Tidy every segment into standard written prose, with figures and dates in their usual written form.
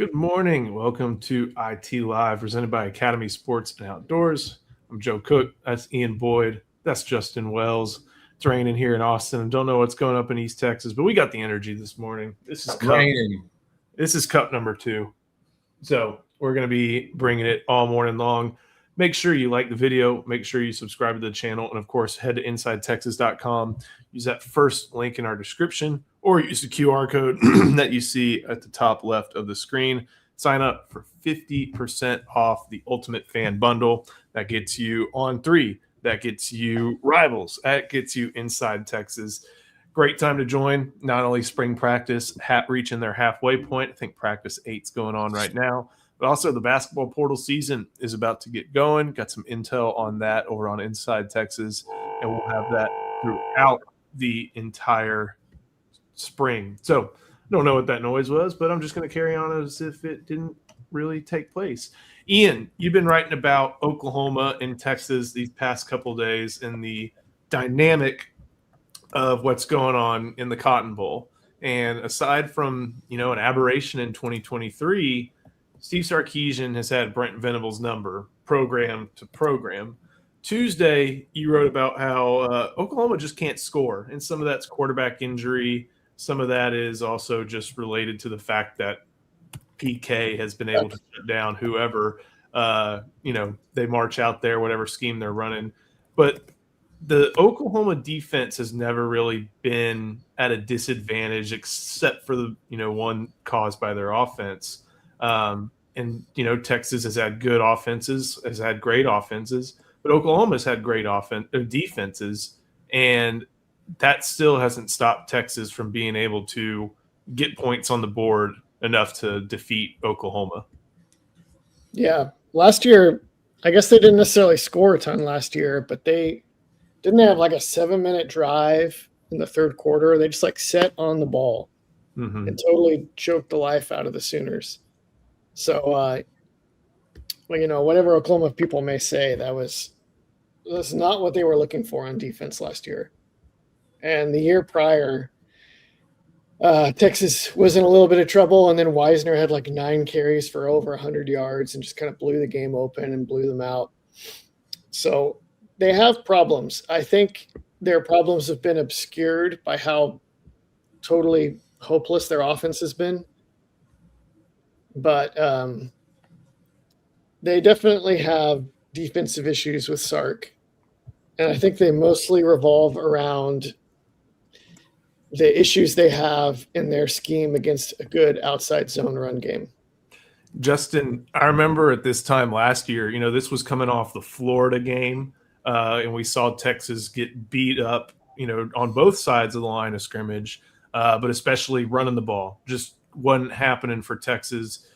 Good morning. Welcome to IT Live, presented by Academy Sports and Outdoors. I'm Joe Cook. That's Ian Boyd. That's Justin Wells. It's raining here in Austin. Don't know what's going up in East Texas, but we got the energy this morning. This is cup. Raining. This is cup number 2. So we're going to be bringing it all morning long. Make sure you like the video. Make sure you subscribe to the channel. And, of course, head to InsideTexas.com. Use that first link in our description or use the QR code that you see at the top left of the screen. Sign up for 50% off the Ultimate Fan Bundle. That gets you On 3. That gets you Rivals. That gets you Inside Texas. Great time to join. Not only spring practice, reaching their halfway point. I think practice 8's going on right now. But also the basketball portal season is about to get going. Got some intel on that over on Inside Texas. And we'll have that throughout the entire spring. So I don't know what that noise was, but I'm just going to carry on as if it didn't really take place. Ian, you've been writing about Oklahoma and Texas these past couple days and the dynamic of what's going on in the Cotton Bowl. And aside from, an aberration in 2023, Steve Sarkisian has had Brent Venables' number program to program. Tuesday, you wrote about how Oklahoma just can't score, and some of that's quarterback injury. Some of that is also just related to the fact that PK has been able to shut down whoever, they march out there, whatever scheme they're running. But the Oklahoma defense has never really been at a disadvantage except for the, one caused by their offense. Texas has had good offenses, has had great offenses, but Oklahoma's had great defenses, and that still hasn't stopped Texas from being able to get points on the board enough to defeat Oklahoma. Yeah. Last year, I guess they didn't necessarily score a ton last year, but they have like a 7-minute drive in the third quarter. They just set on the ball and totally choked the life out of the Sooners. So, whatever Oklahoma people may say, that's not what they were looking for on defense last year. And the year prior, Texas was in a little bit of trouble, and then Wisner had 9 carries for over 100 yards and just kind of blew the game open and blew them out. So they have problems. I think their problems have been obscured by how totally hopeless their offense has been. But they definitely have defensive issues with Sark. And I think they mostly revolve around the issues they have in their scheme against a good outside zone run game. Justin, I remember at this time last year, this was coming off the Florida game, and we saw Texas get beat up, on both sides of the line of scrimmage, but especially running the ball. Just wasn't happening for Texas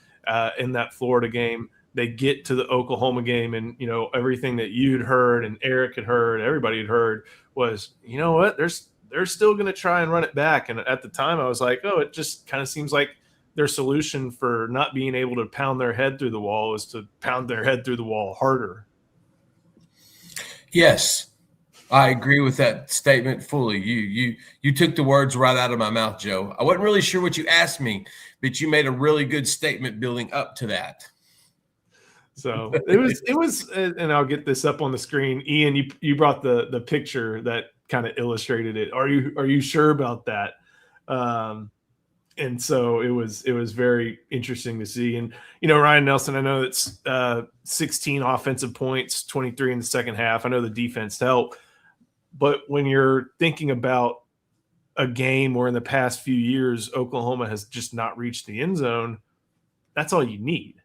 in that Florida game. They get to the Oklahoma game, and, everything that you'd heard and Eric had heard, everybody had heard was, what, they're still going to try and run it back. And at the time I was like, it just kind of seems like their solution for not being able to pound their head through the wall is to pound their head through the wall harder. Yes, I agree with that statement fully. You took the words right out of my mouth, Joe. I wasn't really sure what you asked me, but you made a really good statement building up to that. So it was, and I'll get this up on the screen. Ian, you brought the picture that kind of illustrated it. Are you sure about that? And so it was very interesting to see. And, Ryan Nelson, I know it's 16 offensive points, 23 in the second half. I know the defense helped. But when you're thinking about a game where in the past few years Oklahoma has just not reached the end zone, that's all you need.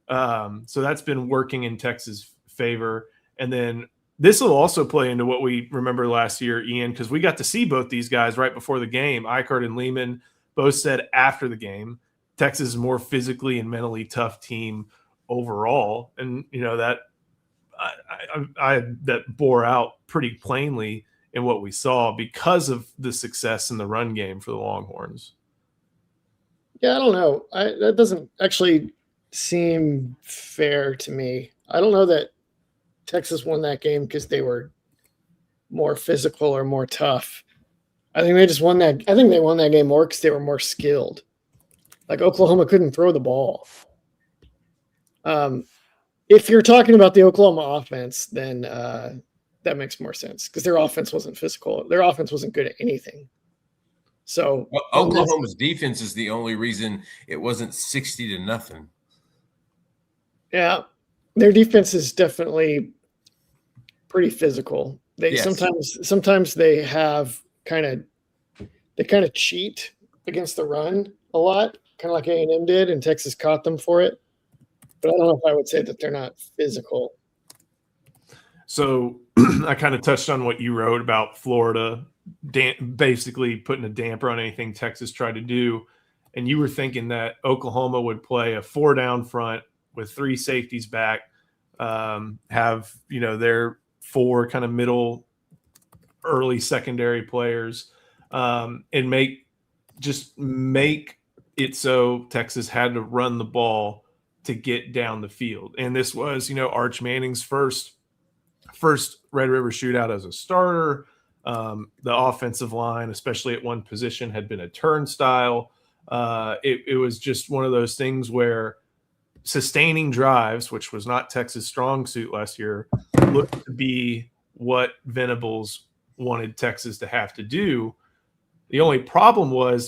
So that's been working in Texas' favor. And then this will also play into what we remember last year, Ian, because we got to see both these guys right before the game. Eichert and Lehman both said after the game, Texas is a more physically and mentally tough team overall. And, that that bore out pretty plainly in what we saw because of the success in the run game for the Longhorns. Yeah, I don't know. That doesn't actually seem fair to me. I don't know that Texas won that game because they were more physical or more tough. I think they just won that. I think they won that game more because they were more skilled. Like Oklahoma couldn't throw the ball. If you're talking about the Oklahoma offense, then that makes more sense because their offense wasn't physical. Their offense wasn't good at anything. So Well, Oklahoma's defense is the only reason it wasn't 60-0. Yeah, their defense is definitely pretty physical. They Yes. sometimes they have kind of cheat against the run a lot, kind of like A&M did, and Texas caught them for it. But I don't know if I would say that they're not physical. So I kind of touched on what you wrote about Florida basically putting a damper on anything Texas tried to do. And you were thinking that Oklahoma would play a 4-down front with 3 safeties back, have, their 4 kind of middle, early secondary players, and make it so Texas had to run the ball to get down the field. And this was, Arch Manning's first Red River shootout as a starter. The offensive line, especially at one position, had been a turnstile. It was just one of those things where sustaining drives, which was not Texas' strong suit last year, looked to be what Venables wanted Texas to have to do. The only problem was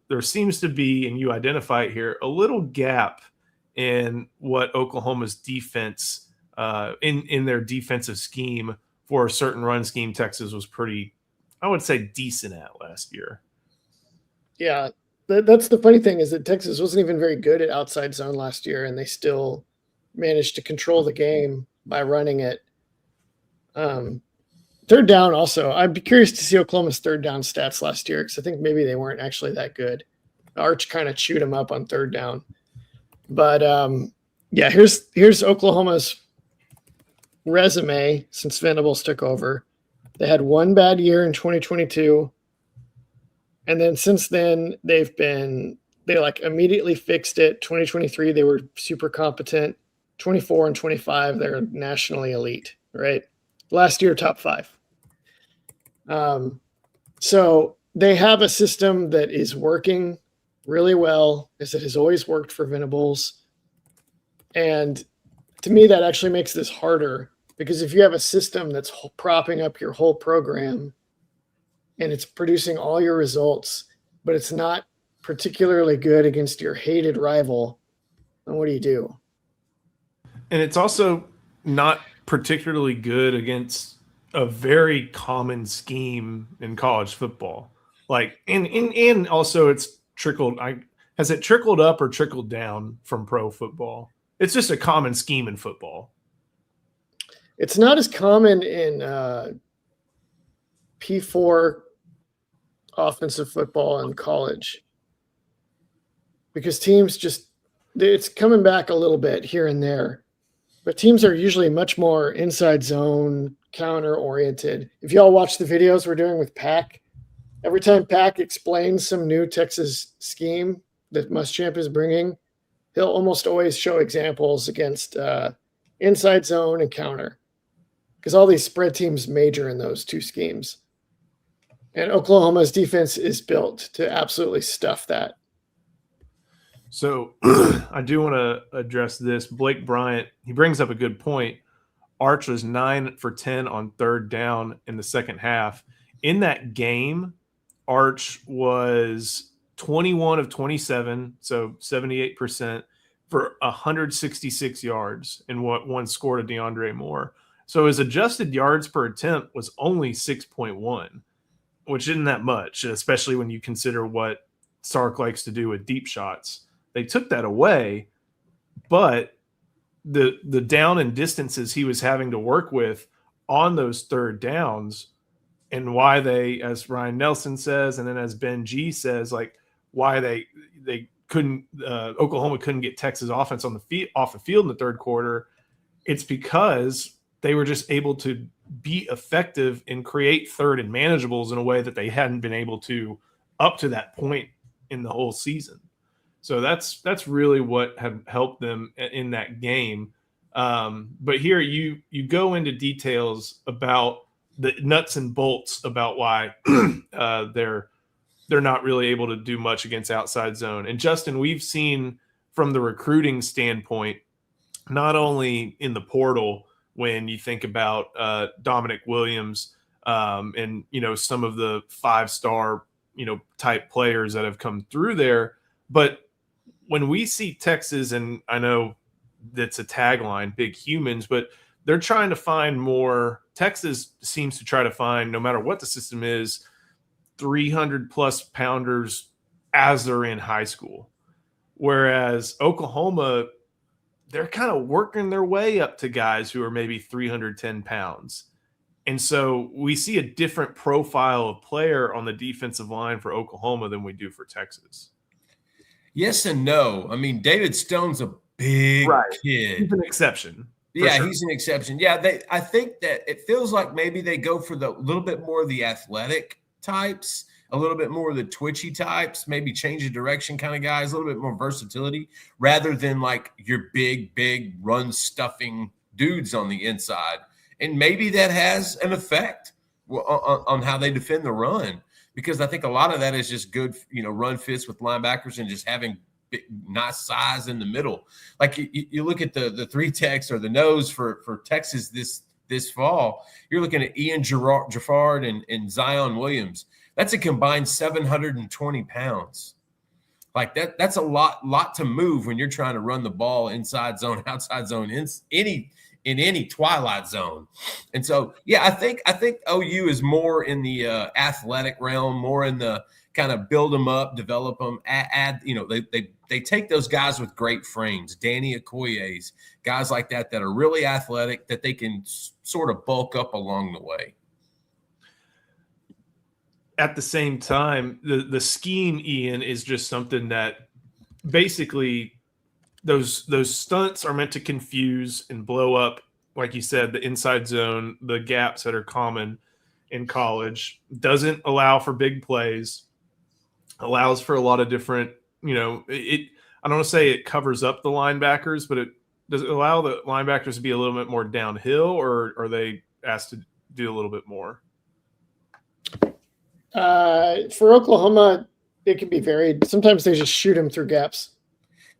there seems to be, and you identify it here, a little gap in what Oklahoma's defense in their defensive scheme for a certain run scheme Texas was pretty, I would say, decent at last year. Yeah, that's the funny thing is that Texas wasn't even very good at outside zone last year, and they still managed to control the game by running it. Third down also. I'd be curious to see Oklahoma's third down stats last year because I think maybe they weren't actually that good. Arch kind of chewed them up on third down. But, yeah, here's Oklahoma's resume since Venables took over. They had one bad year in 2022. And then since then, they immediately fixed it. 2023, they were super competent. 24 and 25, they're nationally elite, right? Last year, top 5. So they have a system that is working really well, as it has always worked for Venables. And to me, that actually makes this harder because if you have a system that's propping up your whole program and it's producing all your results, but it's not particularly good against your hated rival, then what do you do? And it's also not particularly good against a very common scheme in college football. Like, and also it's trickled. Has it trickled up or trickled down from pro football? It's just a common scheme in football. It's not as common in P4 offensive football in college because teams it's coming back a little bit here and there, but teams are usually much more inside zone, counter oriented. If y'all watch the videos we're doing with Pack, every time Pack explains some new Texas scheme that Muschamp is bringing, he'll almost always show examples against inside zone and counter because all these spread teams major in those 2 schemes. And Oklahoma's defense is built to absolutely stuff that. So I do want to address this. Blake Bryant, he brings up a good point. Arch was 9 for 10 on third down in the second half. In that game, Arch was 21 of 27, so 78%, for 166 yards and one score to DeAndre Moore. So his adjusted yards per attempt was only 6.1, which isn't that much, especially when you consider what Sark likes to do with deep shots. They took that away, but the down and distances he was having to work with on those third downs, and why they, as Ryan Nelson says, and then as Ben G says, like why they couldn't Oklahoma couldn't get Texas offense off the field in the third quarter. It's because they were just able to be effective and create third and manageables in a way that they hadn't been able to up to that point in the whole season. So that's really what had helped them in that game. But here you go into details about the nuts and bolts about why their they're not really able to do much against outside zone. And Justin, we've seen from the recruiting standpoint, not only in the portal, when you think about Dominic Williams and, some of the 5-star, type players that have come through there, but when we see Texas, and I know that's a tagline, big humans, but they're trying to find more. Texas seems to try to find, no matter what the system is, 300 plus pounders as they're in high school. Whereas Oklahoma, they're kind of working their way up to guys who are maybe 310 pounds. And so we see a different profile of player on the defensive line for Oklahoma than we do for Texas. Yes and no. I mean, David Stone's a big kid. He's an exception. Yeah, sure. He's an exception. Yeah, I think that it feels like maybe they go for the little bit more of the athletic types, a little bit more of the twitchy types, maybe change of direction kind of guys, a little bit more versatility, rather than like your big run stuffing dudes on the inside. And maybe that has an effect on how they defend the run, because I think a lot of that is just good, run fits with linebackers and just having nice size in the middle. Like you look at the 3 techs or the nose for Texas this fall, you're looking at Ian Jaffard and Zion Williams. That's a combined 720 pounds. Like that's a lot to move when you're trying to run the ball inside zone, outside zone, in any twilight zone. And so, yeah, I think OU is more in the athletic realm, more in the kind of build them up, develop them, add, they take those guys with great frames, Danny Okoye's, guys like that are really athletic, that they can sort of bulk up along the way. At the same time, the scheme, Ian, is just something that basically those stunts are meant to confuse and blow up, like you said, the inside zone, the gaps that are common in college. Doesn't allow for big plays, allows for a lot of different, I don't want to say it covers up the linebackers, but does it allow the linebackers to be a little bit more downhill, or are they asked to do a little bit more? For Oklahoma, it can be varied. Sometimes they just shoot him through gaps.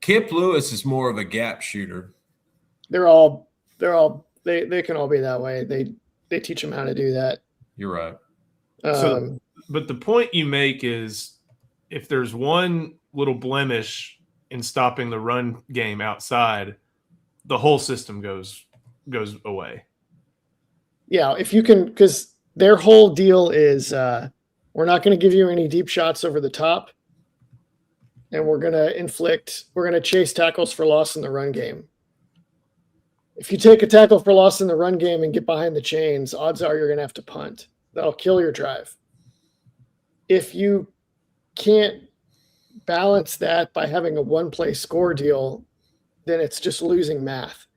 Kip Lewis is more of a gap shooter. They can all be that way. They teach them how to do that. You're right. But the point you make is, if there's one little blemish in stopping the run game outside, the whole system goes away. Yeah, if you can, because their whole deal is we're not going to give you any deep shots over the top, and we're going to chase tackles for loss in the run game. If you take a tackle for loss in the run game and get behind the chains, odds are you're going to have to punt. That'll kill your drive. If you can't balance that by having a one-play score deal, then it's just losing math.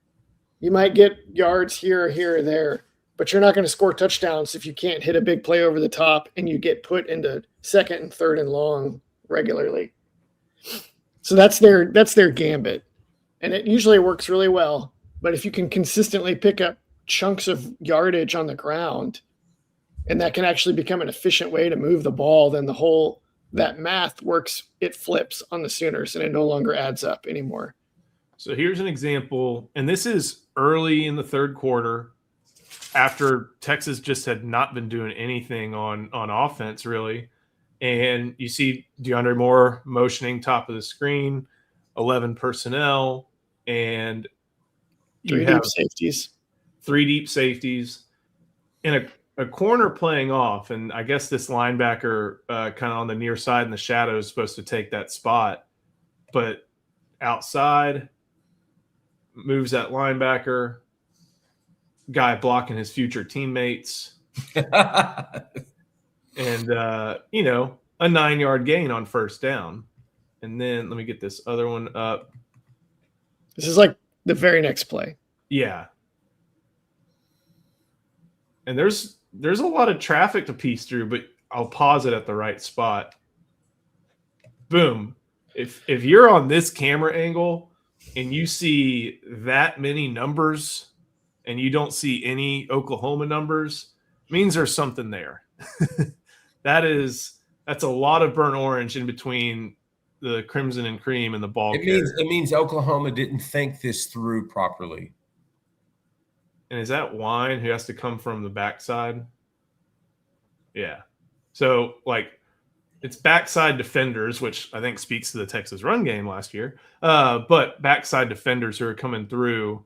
You might get yards here or there, but you're not going to score touchdowns if you can't hit a big play over the top and you get put into second and third and long regularly. So that's their gambit. And it usually works really well. But if you can consistently pick up chunks of yardage on the ground, and that can actually become an efficient way to move the ball, then that math works, it flips on the Sooners, and it no longer adds up anymore. So here's an example, and this is early in the third quarter, after Texas just had not been doing anything on offense, really. And you see DeAndre Moore motioning top of the screen, 11 personnel, and you have three deep safeties, and a corner playing off. And I guess this linebacker kind of on the near side in the shadow is supposed to take that spot. But outside, moves that linebacker, guy blocking his future teammates. And, a 9-yard gain on first down. And then let me get this other one up. This is like the very next play. Yeah. And there's a lot of traffic to piece through, but I'll pause it at the right spot. Boom. If you're on this camera angle and you see that many numbers and you don't see any Oklahoma numbers, means there's something there. That is That's a lot of burnt orange in between the crimson and cream and the ball carrier. It means Oklahoma didn't think this through properly. And is that Wine who has to come from the backside? Yeah. So, like, it's backside defenders, which I think speaks to the Texas run game last year. But backside defenders who are coming through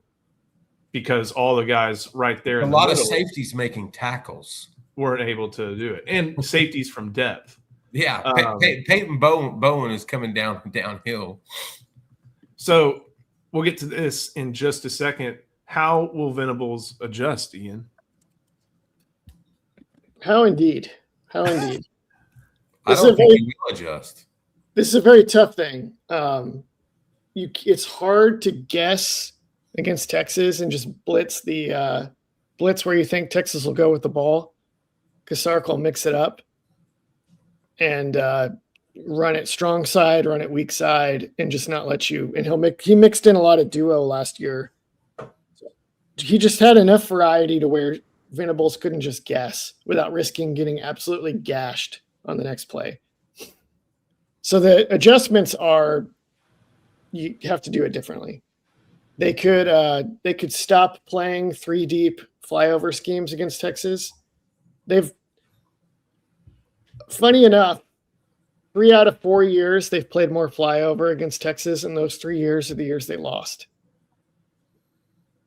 because all the guys right there A in the lot of middle safeties making tackles. weren't able to do it. And safeties from depth. Yeah, Peyton Bowen is coming downhill. So we'll get to this in just a second. How will Venables adjust, Ian? How indeed. How indeed. I don't think he will adjust. This is a very tough thing. It's hard to guess against Texas and just blitz where you think Texas will go with the ball, because Sark will mix it up and run it strong side, run it weak side, and just not let you. And he mixed in a lot of duo last year. He just had enough variety to where Venables couldn't just guess without risking getting absolutely gashed on the next play. So the adjustments are, you have to do it differently. They could stop playing 3 deep flyover schemes against Texas. Funny enough, 3 out of 4 years they've played more flyover against Texas, and those 3 years are the years they lost.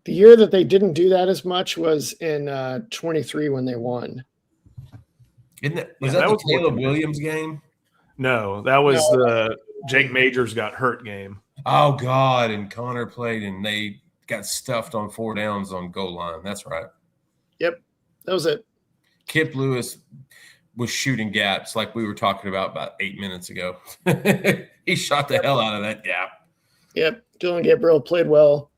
The year that they didn't do that as much was in 23 when they won. Was that the Caleb Williams game? No, that was the Jake Majors got hurt game. Oh, God, and Connor played, and they got stuffed on 4 downs on goal line. That's right. Yep, that was it. Kip Lewis was shooting gaps like we were talking about 8 minutes ago. He shot the hell out of that gap. Yep, Dylan Gabriel played well.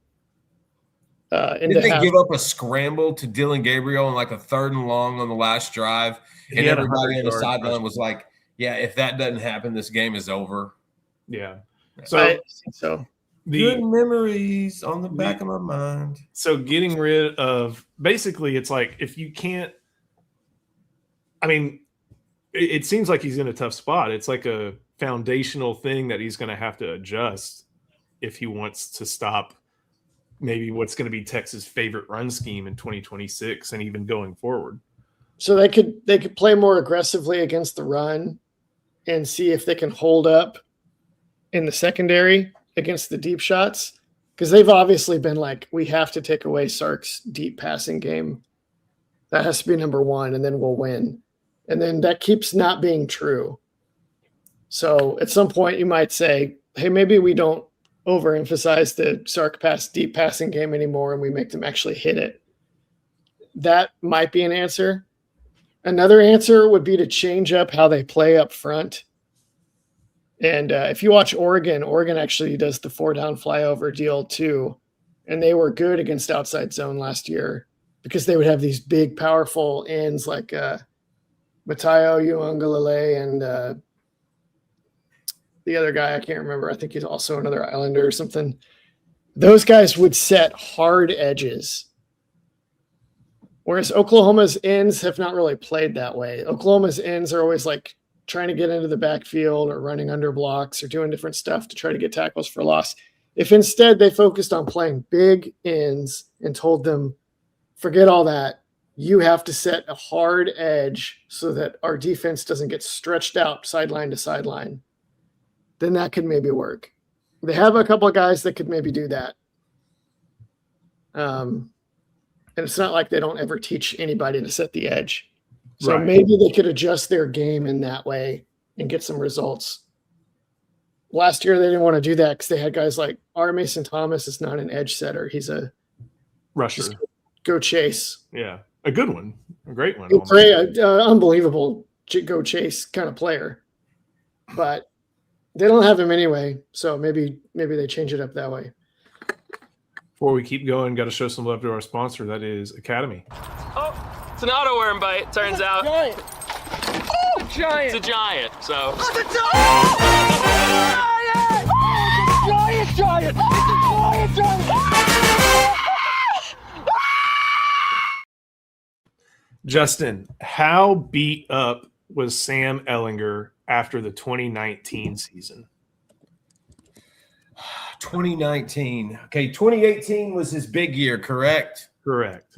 Did they give up a scramble to Dylan Gabriel on like a 3rd and long on the last drive? And everybody on the sideline was like, yeah, if that doesn't happen, this game is over. Yeah. So good memories on the back of my mind. So getting rid of, basically, it's like, if you can't, I mean, it seems like he's in a tough spot. It's like a foundational thing that he's going to have to adjust if he wants to stop maybe what's going to be Texas' favorite run scheme in 2026 and even going forward. So they could play more aggressively against the run and see if they can hold up in the secondary against the deep shots, because they've obviously been like, we have to take away Sark's deep passing game. That has to be number 1, and then we'll win. And then that keeps not being true. So at some point you might say, hey, maybe we don't overemphasize the Sark deep passing game anymore, and we make them actually hit it. That might be an answer. Another answer would be to change up how they play up front. And if you watch Oregon actually does the 4-down flyover deal too. And they were good against outside zone last year because they would have these big, powerful ends like Matayo Uiagalelei and the other guy, I can't remember. I think he's also another Islander or something. Those guys would set hard edges. Whereas Oklahoma's ends have not really played that way. Oklahoma's ends are always like trying to get into the backfield or running under blocks or doing different stuff to try to get tackles for loss. If instead they focused on playing big ends and told them, forget all that, you have to set a hard edge so that our defense doesn't get stretched out sideline to sideline, then that could maybe work. They have a couple of guys that could maybe do that. And it's not like they don't ever teach anybody to set the edge. So Right. maybe they could adjust their game in that way and get some results. Last year, they didn't want to do that because they had guys like R. Mason Thomas is not an edge setter. He's a Rusher. just go chase. Yeah. A good one. A great one. Unbelievable go chase kind of player. But they don't have him anyway. So maybe they change it up that way. Before we keep going, got to show some love to our sponsor. That is Academy. Oh, it's an auto worm bite, turns out. Giant. Oh, giant. It's a giant, so. Oh, it's a giant. Oh, it's a giant. It's a giant. Justin, how beat up was Sam Ellinger after the 2019 season? 2019. Okay, 2018 was his big year, correct? Correct.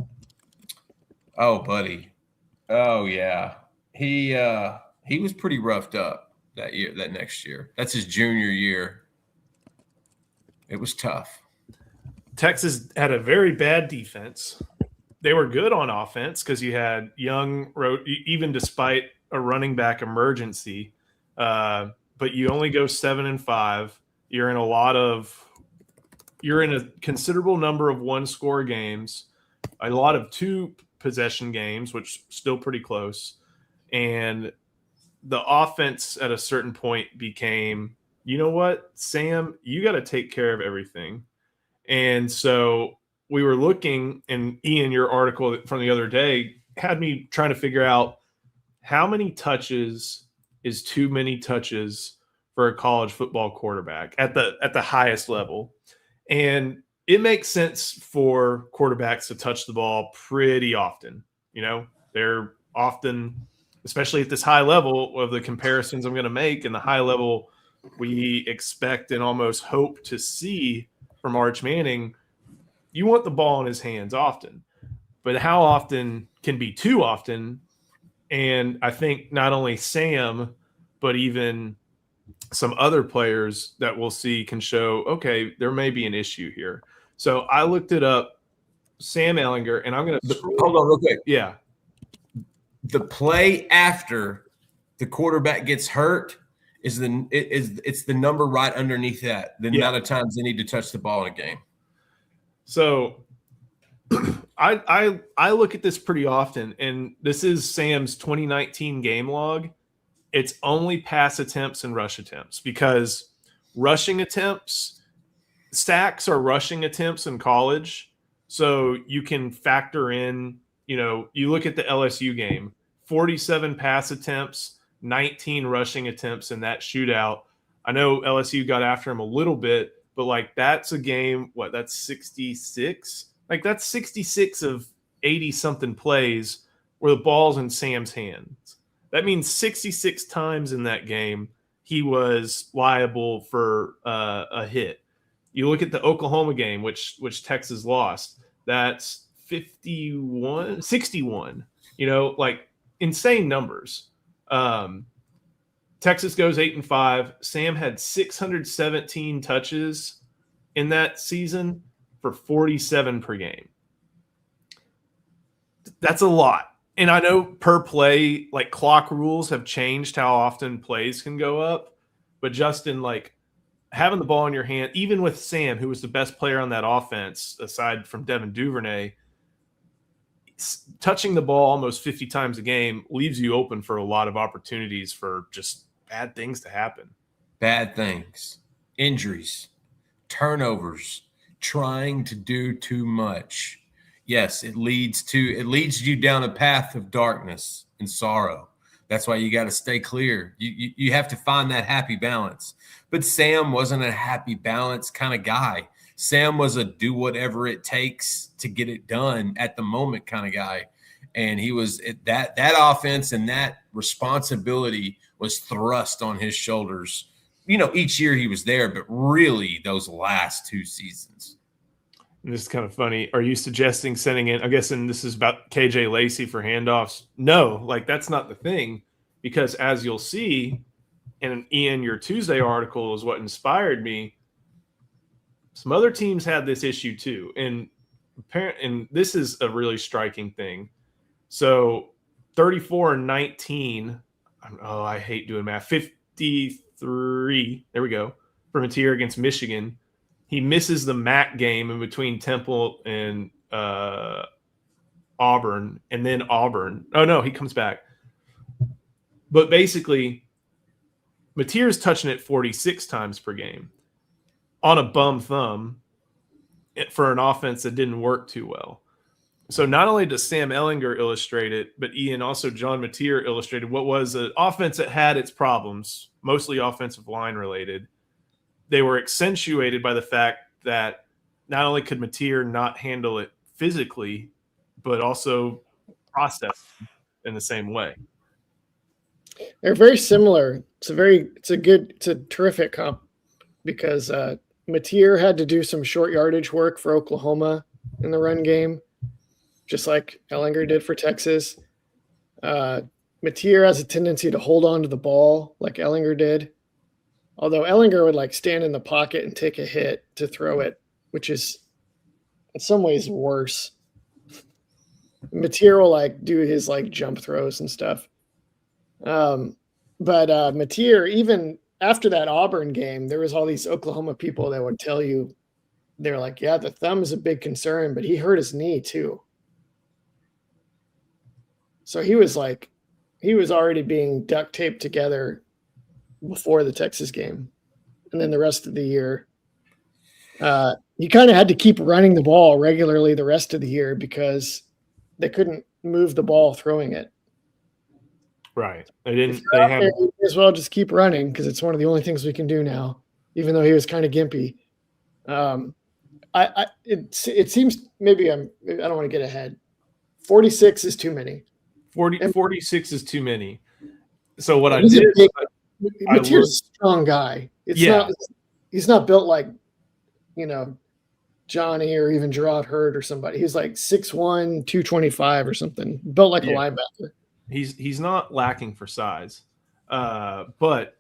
Oh, buddy. Oh, yeah. He was pretty roughed up that year, that next year. That's his junior year. It was tough. Texas had a very bad defense. They were good on offense because you had young, even despite a running back emergency. But you only go 7-5. You're in a considerable number of one-score games, a lot of two-possession games, which still pretty close. And the offense at a certain point became, you know what, Sam, you got to take care of everything. And so we were looking, and Ian, your article from the other day had me trying to figure out how many touches is too many touches for a college football quarterback at the highest level. And it makes sense for quarterbacks to touch the ball pretty often. You know, they're often, especially at this high level of the comparisons I'm going to make, and the high level we expect and almost hope to see from Arch Manning, you want the ball in his hands often. But how often can be too often? And I think not only Sam, but even some other players that we'll see can show, okay, there may be an issue here. So I looked it up, Sam Ellinger, and I'm going to hold on real quick. Yeah. The play after the quarterback gets hurt it's the number right underneath that, the amount of times they need to touch the ball in a game. So I look at this pretty often, and this is Sam's 2019 game log. It's only pass attempts and rush attempts, because rushing attempts, sacks are rushing attempts in college. So you can factor in, you look at the LSU game, 47 pass attempts, 19 rushing attempts in that shootout. I know LSU got after him a little bit, but that's a game, that's 66? That's 66 of 80 something plays where the ball's in Sam's hands. That means 66 times in that game he was liable for a hit. You look at the Oklahoma game, which Texas lost. That's 61, insane numbers. Texas goes 8-5. Sam had 617 touches in that season for 47 per game. That's a lot. And I know per play, clock rules have changed how often plays can go up. But Justin, having the ball in your hand, even with Sam, who was the best player on that offense, aside from Devin Duvernay, touching the ball almost 50 times a game leaves you open for a lot of opportunities for just bad things to happen. Bad things, injuries, turnovers, trying to do too much. Yes, it leads you down a path of darkness and sorrow. That's why you got to stay clear. You have to find that happy balance. But Sam wasn't a happy balance kind of guy. Sam was a do whatever it takes to get it done at the moment kind of guy. And he was that offense and that responsibility was thrust on his shoulders. Each year he was there, but really those last two seasons. And this is kind of funny. Are you suggesting sending in, I guess, and this is about KJ Lacey for handoffs? No, that's not the thing, because as you'll see, and Ian, your Tuesday article is what inspired me. Some other teams had this issue too. And this is a really striking thing. So 34-19. Oh, I hate doing math. 53. There we go. For Matier against Michigan. He misses the MAC game in between Temple and Auburn, and then Auburn. Oh, no, he comes back. But basically, Matier's touching it 46 times per game on a bum thumb for an offense that didn't work too well. So not only does Sam Ellinger illustrate it, but Ian, also John Matier illustrated what was an offense that had its problems, mostly offensive line related. They were accentuated by the fact that not only could Matier not handle it physically, but also process in the same way. They're very similar. It's a terrific comp because Mateer had to do some short yardage work for Oklahoma in the run game, just like Ellinger did for Texas. Mateer has a tendency to hold on to the ball like Ellinger did, although Ellinger would like stand in the pocket and take a hit to throw it, which is in some ways worse. Mateer will like do his like jump throws and stuff. But Mateer, even after that Auburn game, there was all these Oklahoma people that would tell you, they're like, yeah, the thumb is a big concern, but he hurt his knee too. So he was already being duct taped together before the Texas game. And then the rest of the year, he kind of had to keep running the ball regularly the rest of the year because they couldn't move the ball throwing it. Right. They didn't. They had as well just keep running because it's one of the only things we can do now. Even though he was kind of gimpy, it seems maybe I don't want to get ahead. 46 is too many. 46 is too many. So what I He's did, Mateer's a strong guy. He's not built like, Johnny or even Gerard Hurd or somebody. He's like 6'1", 225 or something. Built like a linebacker. He's not lacking for size, but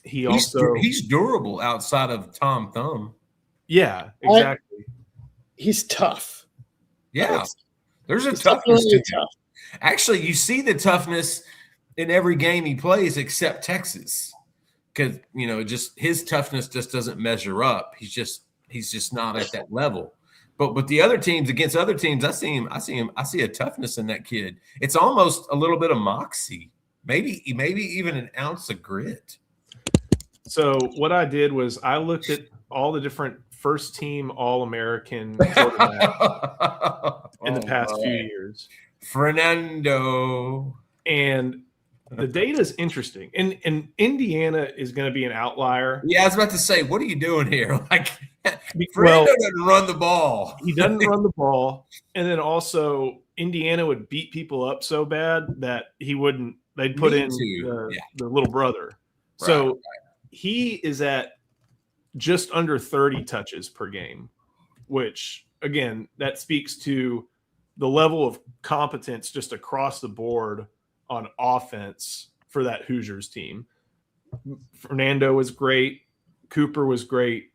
he's durable outside of Tom Thumb. Yeah, exactly. He's tough. Yeah, there's a toughness to him. Tough. Actually, you see the toughness in every game he plays except Texas, because just his toughness just doesn't measure up. He's just not at that level. But with the other teams, against other teams, I see a toughness in that kid. It's almost a little bit of moxie, maybe even an ounce of grit. So what I did was I looked at all the different first team All-American quarterbacks in the past few years. Fernando. And the data is interesting. And Indiana is going to be an outlier. Yeah, I was about to say, what are you doing here? Like, Fernando doesn't run the ball. He doesn't run the ball. And then also Indiana would beat people up so bad that they'd put in the little brother. So he is at just under 30 touches per game, which, again, that speaks to the level of competence just across the board on offense for that Hoosiers team. Fernando was great. Cooper was great.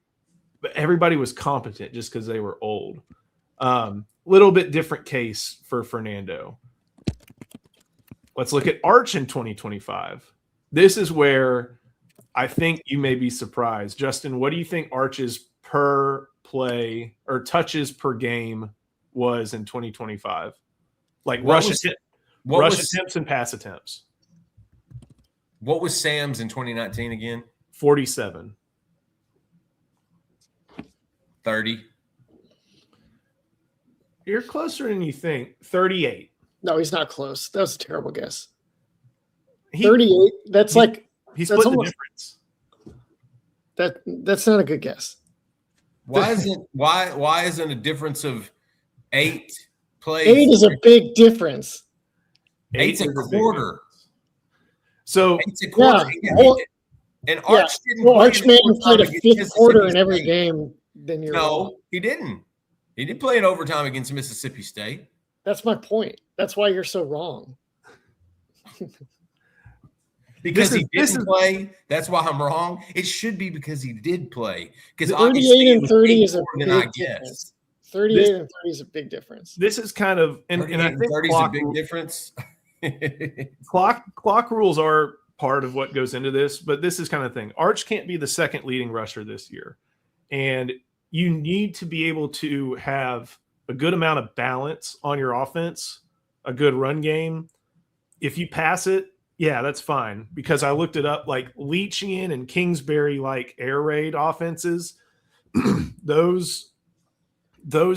But everybody was competent just because they were old. Little bit different case for Fernando. Let's look at Arch in 2025. This is where I think you may be surprised. Justin, what do you think Arch's per play or touches per game was in 2025? Like rush attempts and pass attempts. What was Sam's in 2019 again? 47. 30. You're closer than you think. 38. No, he's not close. That was a terrible guess. 38. That's he's that's split almost, the difference. That's not a good guess. Why isn't a difference of 8 plays? 8 is a big difference. 8's a quarter. So 8's a quarter. Yeah. And Arch didn't. Well, Arch Manning played a fifth quarter in every game. Then you're wrong. He didn't. He didn't play in overtime against Mississippi State. That's my point. That's why you're so wrong. Because he didn't play. That's why I'm wrong. It should be because he did play. Because 38 and 30 is a big difference. 38 and 30 is a big difference. This is kind of and I think 30 is a big difference. Clock rules are part of what goes into this, but this is kind of thing. Arch can't be the second leading rusher this year. And you need to be able to have a good amount of balance on your offense, a good run game. If you pass it, yeah, that's fine. Because I looked it up, like Leachian and Kingsbury, like air raid offenses, those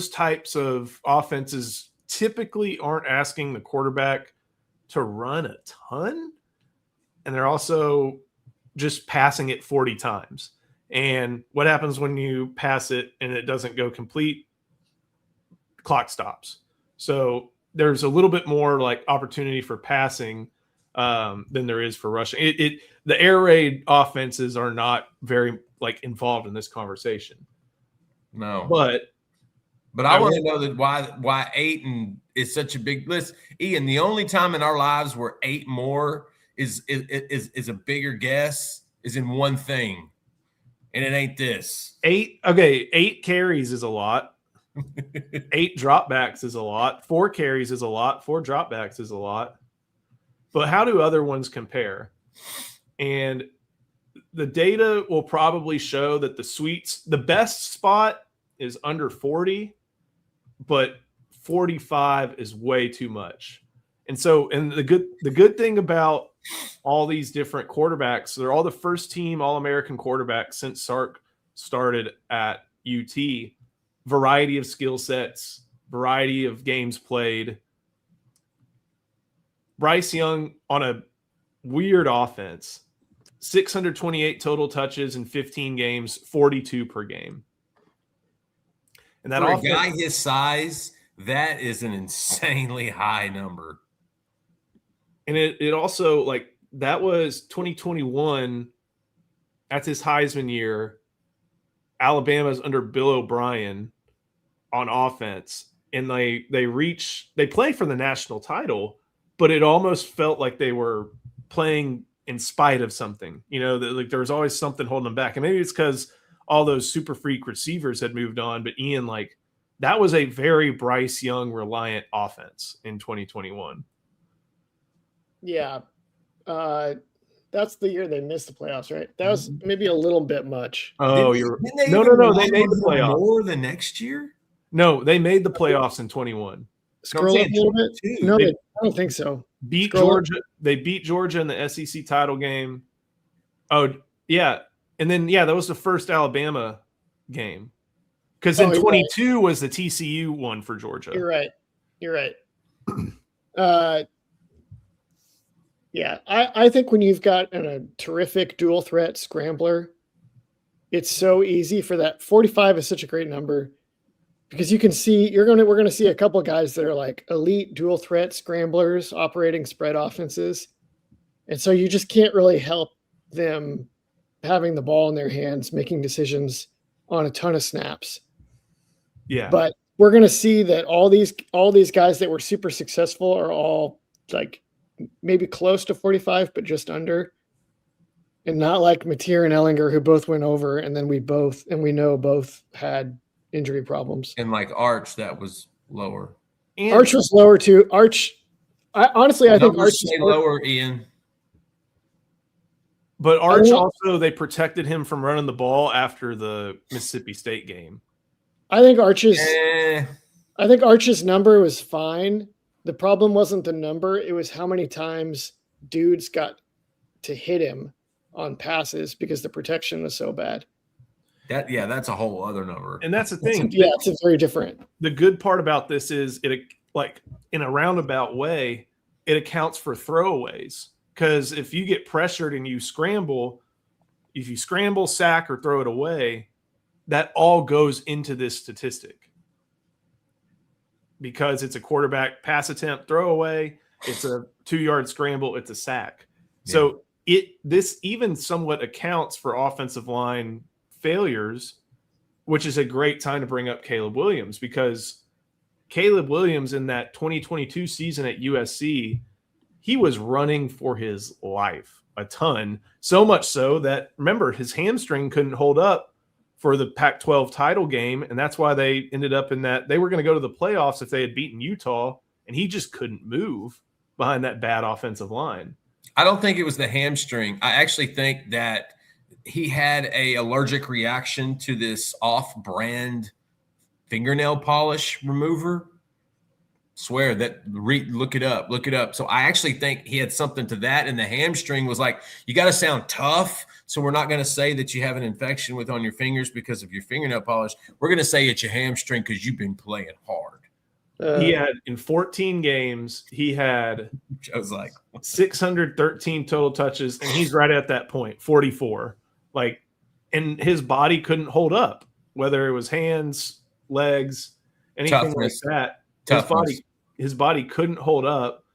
types of offenses typically aren't asking the quarterback to run a ton. And they're also just passing it 40 times. And what happens when you pass it and it doesn't go complete? Clock stops. So there's a little bit more like opportunity for passing than there is for rushing. The air raid offenses are not very involved in this conversation. No, But I want to know that why 8 and is such a big list. Ian, the only time in our lives where 8 more is a bigger guess is in one thing, and it ain't this. 8 carries is a lot. 8 dropbacks is a lot. 4 carries is a lot. 4 dropbacks is a lot. But how do other ones compare? And the data will probably show that the best spot is under 40, but 45 is way too much. And so, and the good thing about all these different quarterbacks, they're all the first team All-American quarterbacks since Sark started at UT. Variety of skill sets, variety of games played. Bryce Young on a weird offense, 628 total touches in 15 games, 42 per game. And that for offense, a guy his size, that is an insanely high number. and it also that was 2021. That's his Heisman year. Alabama's under Bill O'Brien on offense, and they play for the national title, but it almost felt like they were playing in spite of something. There was always something holding them back, and maybe it's because all those super freak receivers had moved on. But Ian, that was a very Bryce Young reliant offense in 2021. Yeah. That's the year they missed the playoffs, right? That was maybe a little bit much. Oh, Didn't no. They made the playoffs more the next year. No, they made the playoffs in 21. Scroll up a little bit. No, They- I don't think so. Beat Scroll up. Georgia. They beat Georgia in the SEC title game. Oh, yeah. And then, that was the first Alabama game. Because in you're 22 was the TCU one for Georgia. You're right. Yeah, I think when you've got a terrific dual threat scrambler, it's so easy for that. 45 is such a great number because you can see we're going to see a couple guys that are elite dual threat scramblers operating spread offenses. And so you just can't really help them having the ball in their hands, making decisions on a ton of snaps. Yeah. But we're going to see that all these guys that were super successful are all maybe close to 45, but just under. And not like Mateer and Ellinger, who both went over, and then we know both had injury problems. And Arch, that was lower. And Arch was lower too. Arch, I think Arch say lower, Ian. But Arch also, they protected him from running the ball after the Mississippi State game. I think Arch's number was fine. The problem wasn't the number; it was how many times dudes got to hit him on passes because the protection was so bad. That's a whole other number. And that's the thing. It's very different. The good part about this is it, in a roundabout way, it accounts for throwaways. Because if you get pressured and you scramble, if you scramble, sack, or throw it away, that all goes into this statistic. Because it's a quarterback pass attempt, throwaway, it's a 2-yard scramble, it's a sack. Yeah. So this even somewhat accounts for offensive line failures, which is a great time to bring up Caleb Williams, because Caleb Williams in that 2022 season at USC, he was running for his life a ton, so much so that, remember, his hamstring couldn't hold up for the Pac-12 title game, and that's why they ended up in that. They were going to go to the playoffs if they had beaten Utah, and he just couldn't move behind that bad offensive line. I don't think it was the hamstring. I actually think that he had an allergic reaction to this off-brand fingernail polish remover. Swear that, look it up. So I actually think he had something to that, and the hamstring was you got to sound tough, so we're not going to say that you have an infection on your fingers because of your fingernail polish. We're going to say it's your hamstring because you've been playing hard. He had, in 14 games, he had 613 total touches, and he's right at that point, 44. And his body couldn't hold up, whether it was hands, legs, anything like that. His body couldn't hold up.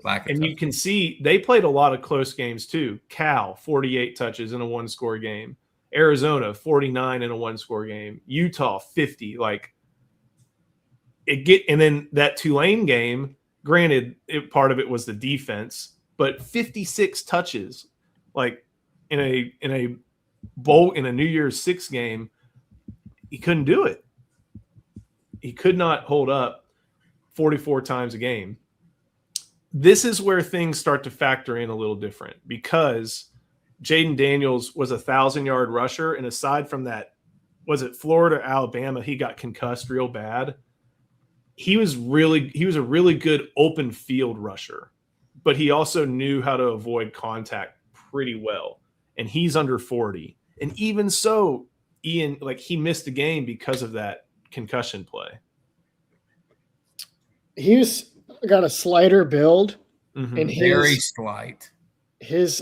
Lack of And you touch. can see they played a lot of close games too. Cal, 48 touches in a one-score game. Arizona, 49 in a one-score game. Utah, 50. Like and then that Tulane game, granted, part of it was the defense, but 56 touches, like in a New Year's Six game, he couldn't do it. He could not hold up 44 times a game. This is where things start to factor in a little different because Jaden Daniels was a 1,000-yard rusher, and aside from that, was it Florida, Alabama? He got concussed real bad. He was a really good open field rusher, but he also knew how to avoid contact pretty well. And he's under 40. And even so, Ian, like he missed a game because of that concussion play. He's got a slighter build, Mhm. and Very slight. his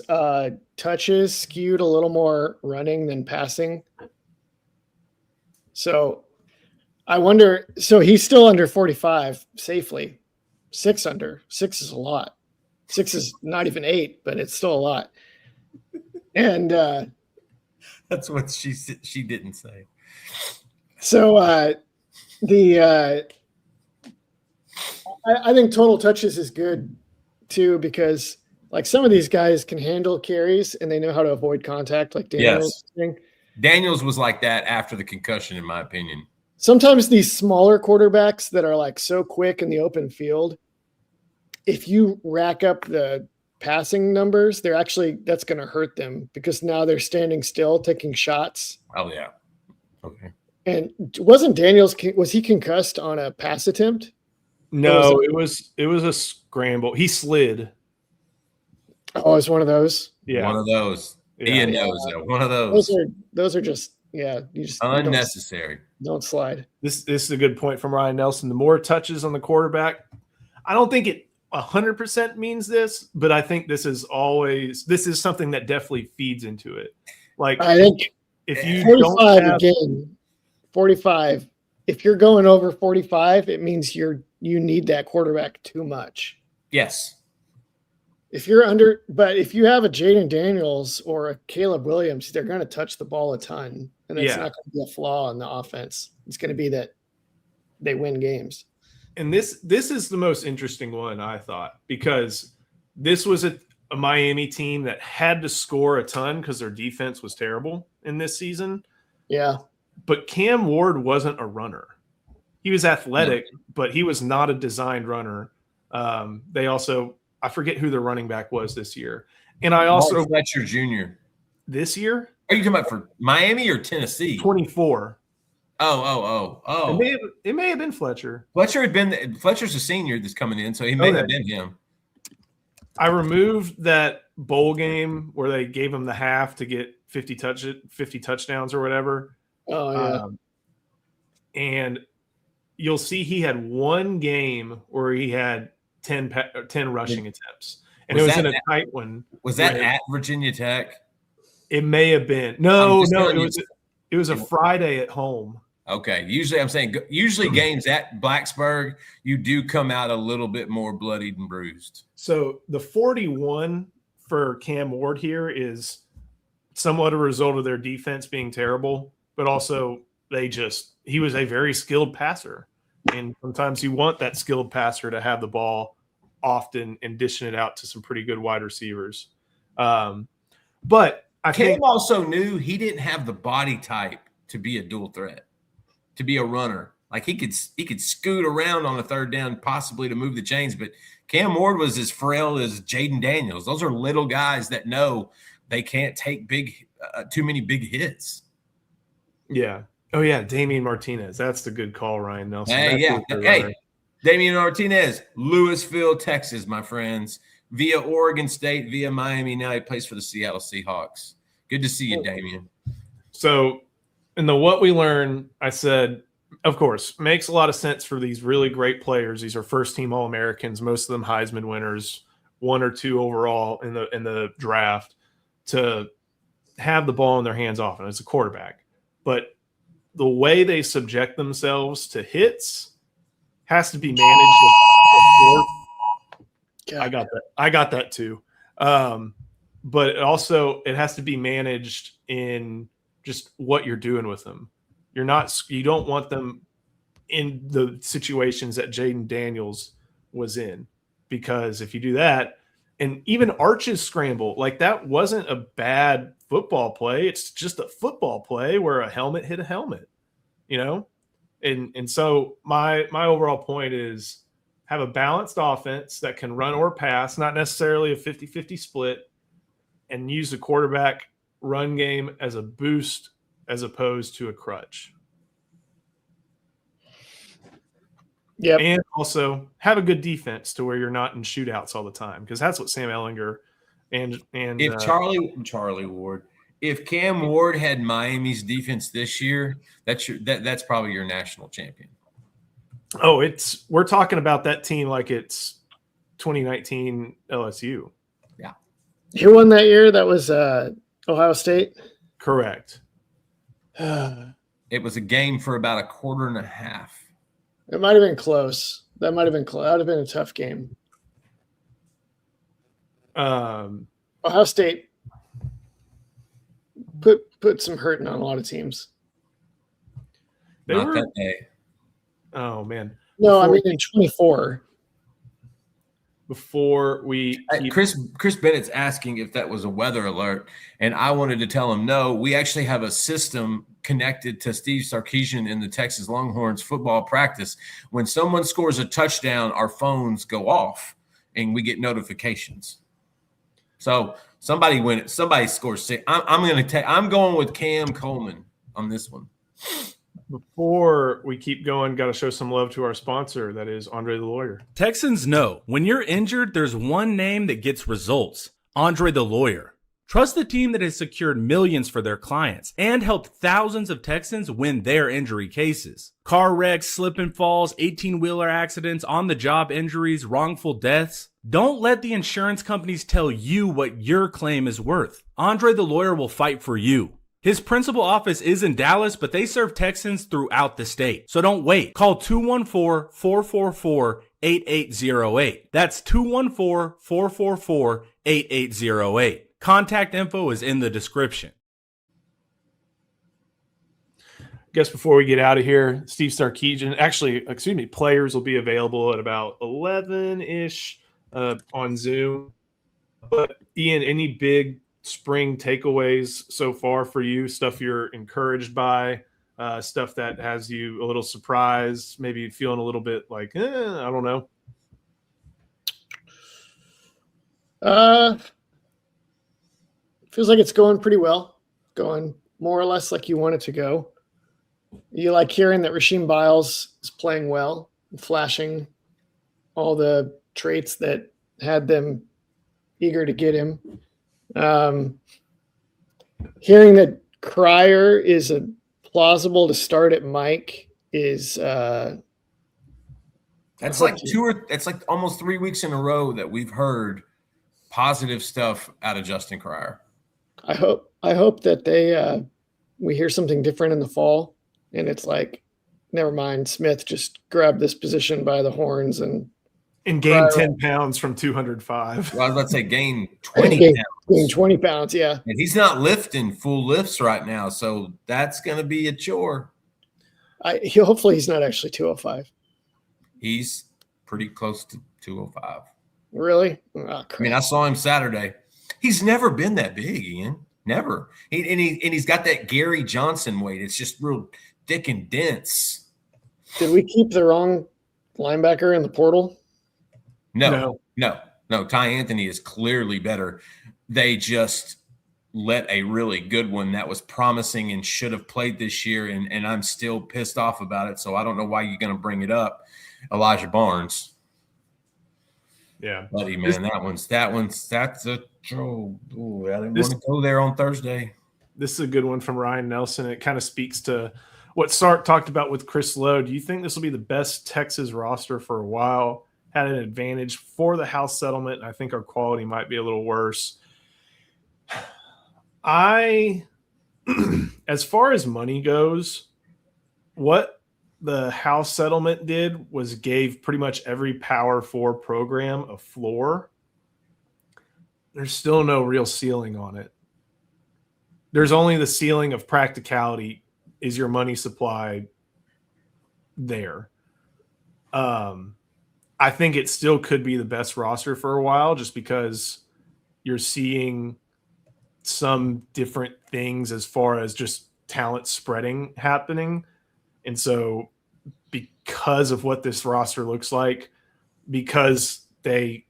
touches skewed a little more running than passing. So I wonder. So he's still under 45 safely. 6 under. 6 is a lot. 6 is not even 8, but it's still a lot. And That's what she didn't say. so I think total touches is good too, because like some of these guys can handle carries and they know how to avoid contact, like Daniels. Yes. Daniels was like that after the concussion, in my opinion. Sometimes these smaller quarterbacks that are like so quick in the open field, if you rack up the passing numbers, that's going to hurt them because now they're standing still, taking shots. Oh yeah. Okay. And wasn't was he concussed on a pass attempt? No, it was a scramble. He slid. Oh, it's one of those. Yeah. One of those. Yeah. Ian knows that. One of those. Those are just you Unnecessary. don't slide. This is a good point from Ryan Nelson. The more touches on the quarterback, I don't think it 100% means this, but I think this is something that definitely feeds into it. Like I think if you 45 again, 45. If you're going over 45, it means you need that quarterback too much. Yes. If you're but if you have a Jaden Daniels or a Caleb Williams, they're going to touch the ball a ton, and that's not going to be a flaw in the offense. It's going to be that they win games. And this is the most interesting one, I thought, because this was a Miami team that had to score a ton because their defense was terrible in this season. Yeah. But Cam Ward wasn't a runner. He was athletic, but he was not a designed runner. They also, I forget who the running back was this year. And I also Mark Fletcher Jr. This year? Are you talking about for Miami or Tennessee? 24. Oh. It may have been Fletcher. Fletcher's a senior that's coming in, so he may have been him. I removed that bowl game where they gave him the half to get 50 touchdowns or whatever. Oh, yeah. And you'll see he had one game where he had 10 rushing attempts. And it was in a tight one. Was that at Virginia Tech? It may have been. No, it was a Friday at home. Okay. Usually games at Blacksburg, you do come out a little bit more bloodied and bruised. So the 41 for Cam Ward here is somewhat a result of their defense being terrible, but also he was a very skilled passer. And sometimes you want that skilled passer to have the ball often and dishing it out to some pretty good wide receivers. But Cam also knew he didn't have the body type to be a dual threat, to be a runner. Like he could scoot around on a third down, possibly to move the chains. But Cam Ward was as frail as Jaden Daniels. Those are little guys that know they can't take too many big hits. Yeah. Oh yeah, Damian Martinez. That's the good call, Ryan Nelson. Hey, Damian Martinez, Louisville, Texas, my friends. Via Oregon State, via Miami. Now he plays for the Seattle Seahawks. Good to see you, Damian. So, in the what we learn, I said, of course, makes a lot of sense for these really great players. These are first-team All-Americans, most of them Heisman winners, 1 or 2 overall in the draft, to have the ball in their hands often as a quarterback. But the way they subject themselves to hits has to be managed I got that. I got that too. But it has to be managed in just what you're doing with them. You don't want them in the situations that Jaden Daniels was in, because if you do that, and even Arch's scramble, like that wasn't a bad football play. It's just a football play where a helmet hit a helmet, And so my overall point is have a balanced offense that can run or pass, not necessarily a 50-50 split, and use the quarterback run game as a boost as opposed to a crutch. Yep. And also have a good defense to where you're not in shootouts all the time, because that's what Sam Ehlinger and if Charlie Ward, if Cam Ward had Miami's defense this year, that's probably your national champion. Oh, we're talking about that team like it's 2019 LSU. Yeah. Who won that year? That was Ohio State. Correct. It was a game for about a quarter and a half. It might have been close. That might have been close. That would have been a tough game. Ohio State put some hurting on a lot of teams. Not that day. Oh man. No, I mean in 24. Before we Chris Bennett's asking if that was a weather alert, and I wanted to tell him no. We actually have a system connected to Steve Sarkisian in the Texas Longhorns football practice. When someone scores a touchdown, our phones go off and we get notifications. So somebody scores six. I'm going with Cam Coleman on this one. Before we keep going, got to show some love to our sponsor, that is Andre the Lawyer. Texans know when you're injured, there's one name that gets results: Andre the Lawyer. Trust the team that has secured millions for their clients and helped thousands of Texans win their injury cases. Car wrecks, slip and falls, 18-wheeler accidents, on-the-job injuries, wrongful deaths. Don't let the insurance companies tell you what your claim is worth. Andre the Lawyer will fight for you. His principal office is in Dallas, but they serve Texans throughout the state. So don't wait. Call 214-444-8808. That's 214-444-8808. Contact info is in the description. Guess before we get out of here, Steve Sarkisian, players will be available at about 11-ish on Zoom. But Ian, any big spring takeaways so far for you? Stuff you're encouraged by, stuff that has you a little surprised, maybe feeling a little bit like, I don't know. Feels like it's going pretty well, going more or less like you want it to go. You like hearing that Rasheem Biles is playing well, flashing all the traits that had them eager to get him. Hearing that Cryer is plausible to start at Mike is that's like almost 3 weeks in a row that we've heard positive stuff out of Justin Cryer. I hope that we hear something different in the fall, and it's like, never mind, Smith just grabbed this position by the horns and gained 10 pounds from 205. Well, I was about to say gain 20 pounds. Gain 20 pounds, yeah. And he's not lifting full lifts right now, so that's going to be a chore. Hopefully he's not actually 205. He's pretty close to 205. Really? Oh, I mean, I saw him Saturday. He's never been that big, Ian. Never. He's got that Gary Johnson weight. It's just real thick and dense. Did we keep the wrong linebacker in the portal? No. Ty Anthony is clearly better. They just let a really good one that was promising and should have played this year, and I'm still pissed off about it. So I don't know why you're going to bring it up, Elijah Barnes. Yeah, buddy, man, that's a troll. Ooh, I didn't want to go there on Thursday. This is a good one from Ryan Nelson. It kind of speaks to what Sark talked about with Chris Lowe. Do you think this will be the best Texas roster for a while? Had an advantage for the house settlement, and I think our quality might be a little worse. As far as money goes, what the House settlement did was gave pretty much every Power 4 program a floor. There's still no real ceiling on it. There's only the ceiling of practicality. Is your money supply there? I think it still could be the best roster for a while just because you're seeing some different things as far as just talent spreading happening. And so because of what this roster looks like, because they,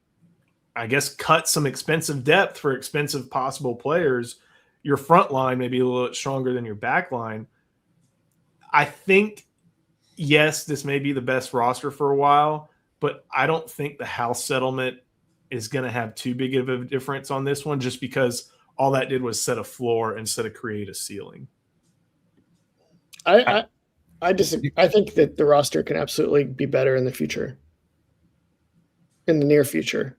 I guess, cut some expensive depth for expensive possible players, your front line may be a little bit stronger than your back line. I think, yes, this may be the best roster for a while, but I don't think the House settlement is going to have too big of a difference on this one just because all that did was set a floor instead of create a ceiling. I disagree. I think that the roster can absolutely be better in the future, in the near future.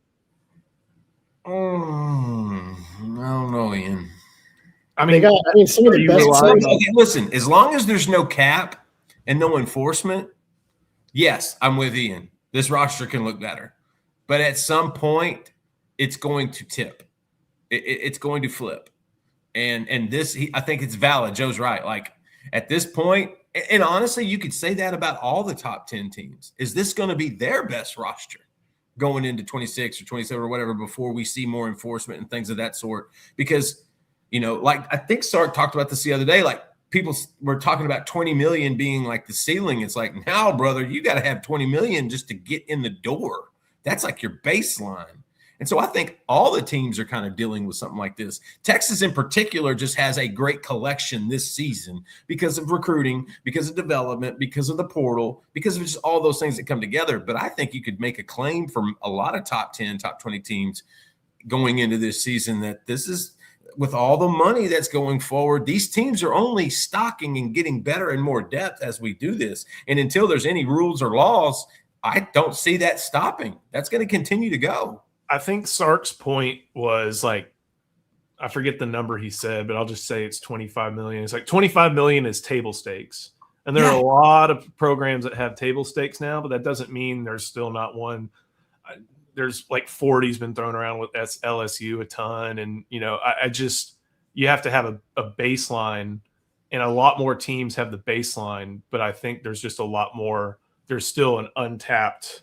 I don't know, Ian. I mean, some of the best players. Okay, listen, as long as there's no cap and no enforcement, yes, I'm with Ian. This roster can look better. But at some point, it's going to tip. It's going to flip. And this, I think it's valid. Joe's right. Like, at this point, and honestly, you could say that about all the top 10 teams. Is this going to be their best roster going into 26 or 27 or whatever before we see more enforcement and things of that sort? Because, you know, like I think Sark talked about this the other day, like people were talking about 20 million being like the ceiling. It's like, now, brother, you got to have 20 million just to get in the door. That's like your baseline. And so I think all the teams are kind of dealing with something like this. Texas in particular just has a great collection this season because of recruiting, because of development, because of the portal, because of just all those things that come together. But I think you could make a claim from a lot of top 10, top 20 teams going into this season that this is, with all the money that's going forward, these teams are only stocking and getting better and more depth as we do this. And until there's any rules or laws, I don't see that stopping. That's going to continue to go. I think Sark's point was like, I forget the number he said, but I'll just say it's 25 million. It's like 25 million is table stakes. And there are a lot of programs that have table stakes now, but that doesn't mean there's still not one. There's like 40's been thrown around with LSU a ton. And, you know, I just, you have to have a baseline, and a lot more teams have the baseline, but I think there's just a lot more. There's still an untapped,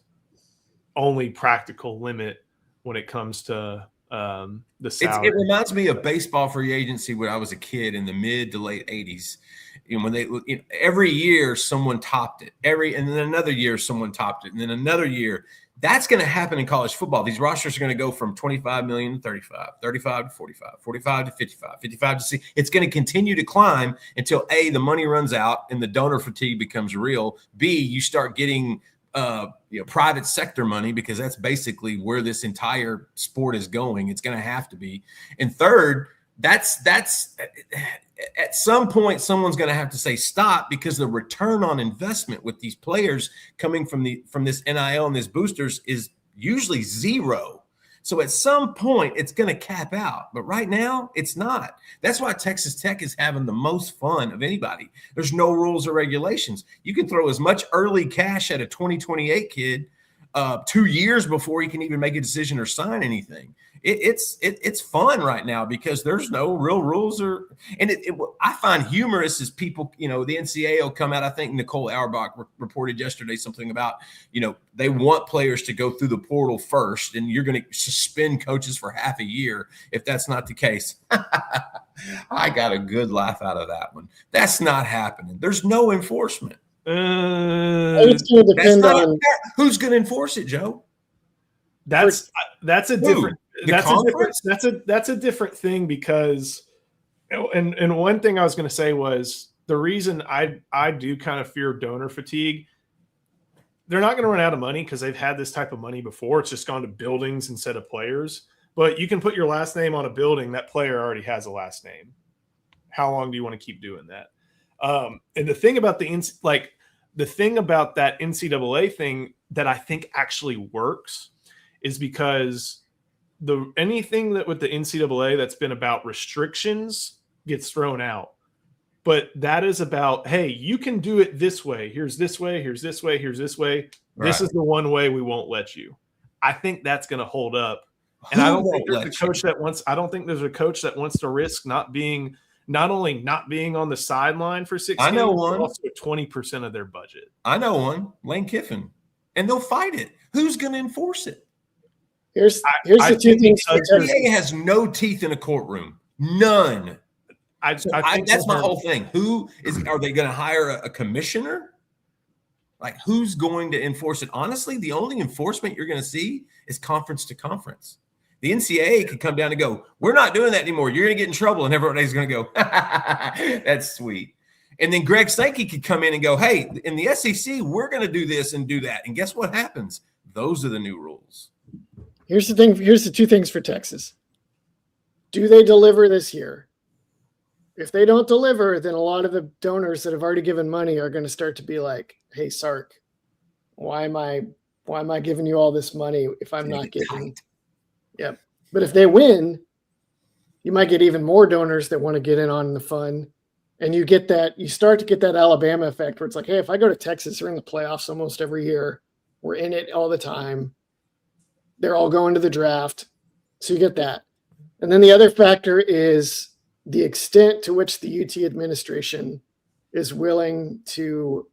only practical limit when it comes to the salary. It reminds me of baseball free agency when I was a kid in the mid to late 80s. You know, when they every year someone topped it, and then another year someone topped it, and then another year. That's going to happen in college football. These rosters are going to go from 25 million to 35, 35 to 45, 45 to 55, 55 to 60. It's going to continue to climb until A, the money runs out and the donor fatigue becomes real. B, you start getting private sector money, because that's basically where this entire sport is going. It's going to have to be. And third, that's at some point someone's going to have to say stop, because the return on investment with these players coming from this NIL and this boosters is usually zero. So at some point it's going to cap out, but right now it's not. That's why Texas Tech is having the most fun of anybody. There's no rules or regulations. You can throw as much early cash at a 2028 kid 2 years before he can even make a decision or sign anything. It's fun right now because there's no real rules, I find humorous as people, the NCAA will come out. I think Nicole Auerbach reported yesterday something about, they want players to go through the portal first, and you're going to suspend coaches for half a year if that's not the case. I got a good laugh out of that one. That's not happening. There's no enforcement. It's going to depend on who's going to enforce it, Joe. That's a different. The That's a different thing, because, and one thing I was going to say was the reason I do kind of fear donor fatigue. They're not going to run out of money because they've had this type of money before. It's just gone to buildings instead of players. But you can put your last name on a building. That player already has a last name. How long do you want to keep doing that? And the thing about the thing about that NCAA thing that I think actually works is because anything that with the NCAA that's been about restrictions gets thrown out. but that is about, hey, you can do it this way. Here's this way. Here's this way. Here's this way. This Right. is the one way we won't let you. I think that's going to hold up. And Who I don't think won't there's let a coach that wants. I don't think there's a coach that wants to risk not only not being on the sideline for 6 I know games, one. but also 20% of their budget. I know one, Lane Kiffin, and they'll fight it. Who's going to enforce it? Here's I the two think things. because for The Texas. NBA has no teeth in a courtroom. None. I think That's my whole thing. Are they going to hire a commissioner? Like, who's going to enforce it? Honestly, the only enforcement you're going to see is conference to conference. The NCAA could come down and go, we're not doing that anymore. You're going to get in trouble. And everybody's going to go, that's sweet. And then Greg Sankey could come in and go, hey, in the SEC, we're going to do this and do that. And guess what happens? Those are the new rules. Here's the thing. Here's the two things for Texas. Do they deliver this year? If they don't deliver, then a lot of the donors that have already given money are going to start to be like, hey, Sark, why am I giving you all this money if I'm not getting? Yep. But if they win, you might get even more donors that want to get in on the fun. And you start to get that Alabama effect where it's like, hey, if I go to Texas, we're in the playoffs almost every year. We're in it all the time. They're all going to the draft. So you get that. And then the other factor is the extent to which the UT administration is willing to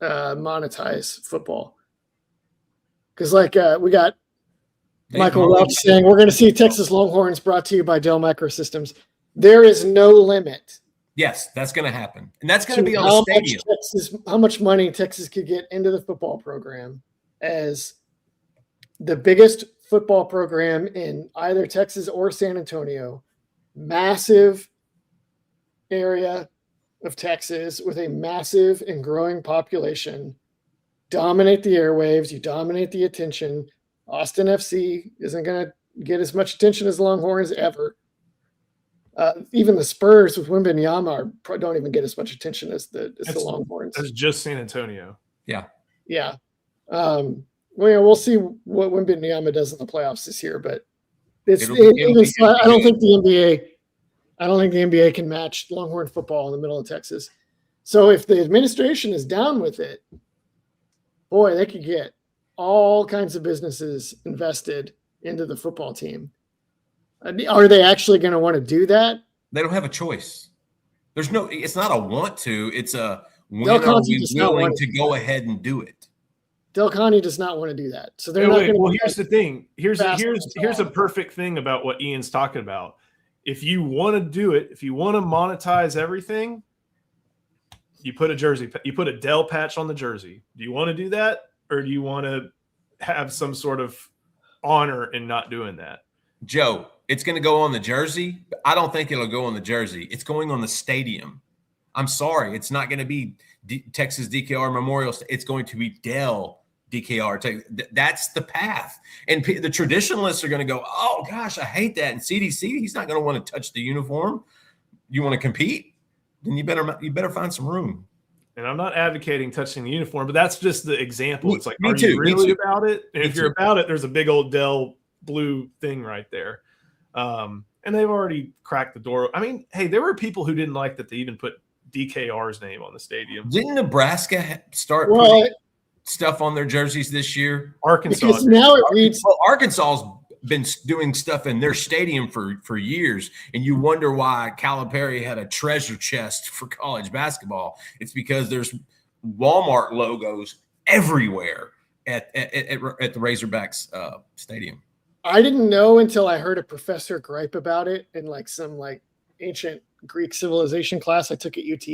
monetize football. Because we got Michael Welch saying, we're going to see Texas Longhorns brought to you by Dell Microsystems. There is no limit. Yes, that's going to happen. And that's going to be on the stadium. How much money Texas could get into the football program as the biggest football program in either Texas or San Antonio. Massive area of Texas with a massive and growing population. Dominate the airwaves. You dominate the attention. Austin FC isn't going to get as much attention as Longhorns ever. Even the Spurs with Wembanyama don't even get as much attention as the Longhorns. That's just San Antonio. Yeah. Yeah. We'll see what Wembanyama does in the playoffs this year, but I don't think the NBA can match Longhorn football in the middle of Texas. So if the administration is down with it, boy, they could get all kinds of businesses invested into the football team. Are they actually going to want to do that? They don't have a choice. It's not a want to, it's a when Del are Conte we does not willing want to go ahead and do it. Del Conte does not want to do that. So they're not going to. Well, here's the thing. Here's fast a perfect thing about what Ian's talking about. If you want to do it, if you want to monetize everything, you put a Dell patch on the jersey. Do you want to do that? Or do you want to have some sort of honor in not doing that? Joe, it's going to go on the jersey. But I don't think it'll go on the jersey. It's going on the stadium. I'm sorry. It's not going to be Texas DKR Memorial. It's going to be Dell DKR. That's the path. And the traditionalists are going to go, oh, gosh, I hate that. And CDC, he's not going to want to touch the uniform. You want to compete? Then you better find some room. And I'm not advocating touching the uniform, but that's just the example. It's like, Me are too, you me really too. about it? And Me if you're too. about it, there's a big old Dell blue thing right there. And they've already cracked the door. I mean, hey, there were people who didn't like that they even put DKR's name on the stadium. Didn't Nebraska start putting stuff on their jerseys this year? Arkansas. Because now it reads. Well, Arkansas's been doing stuff in their stadium for years, and you wonder why Calipari had a treasure chest for college basketball. It's because there's Walmart logos everywhere at the Razorbacks stadium. I didn't know until I heard a professor gripe about it in some ancient Greek civilization class I took at UT.